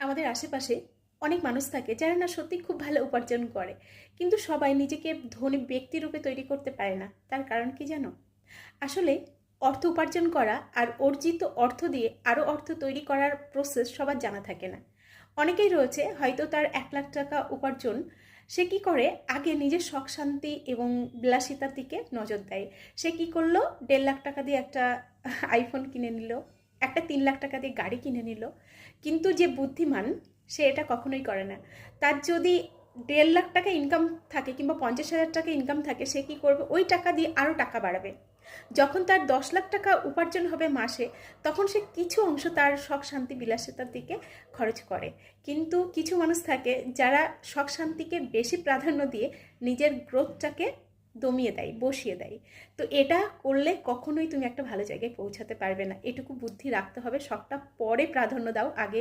আমাদের আশেপাশে অনেক মানুষ থাকে যারা না সত্যি খুব ভালো উপার্জন করে, কিন্তু সবাই নিজেকে ধনী ব্যক্তিরূপে তৈরি করতে পারে না। তার কারণ কি জানো? আসলে অর্থ উপার্জন করা আর অর্জিত অর্থ দিয়ে আরও অর্থ তৈরি করার প্রসেস সবার জানা থাকে না। অনেকেই রয়েছে হয়তো তার 1 লাখ টাকা উপার্জন, সে কি করে আগে নিজের শখ শান্তি এবং বিলাসিতার দিকে নজর দেয়। সে কি করলো, 1.5 লাখ টাকা দিয়ে একটা আইফোন কিনে নিল, একটা 3 লাখ টাকা দিয়ে গাড়ি কিনে নিল। কিন্তু যে বুদ্ধিমান সে এটা কখনোই করে না। তার যদি 1.5 লাখ টাকা ইনকাম থাকে কিংবা 50,000 টাকা ইনকাম থাকে, সে কি করবে, ওই টাকা দিয়ে আরও টাকা বাড়াবে। যখন তার 10 লাখ টাকা উপার্জন হবে মাসে, তখন সে কিছু অংশ তার শখ শান্তি বিলাসিতার দিকে খরচ করে। কিন্তু কিছু মানুষ থাকে যারা শখ শান্তিকে বেশি প্রাধান্য দিয়ে নিজের গ্রোথটাকে দমিয়ে দেয়, বসিয়ে দেয়। তো এটা করলে কখনোই তুমি একটা ভালো জায়গায় পৌঁছাতে পারবে না। এটুকু বুদ্ধি রাখতে হবে, শখটা পরে প্রাধান্য দাও, আগে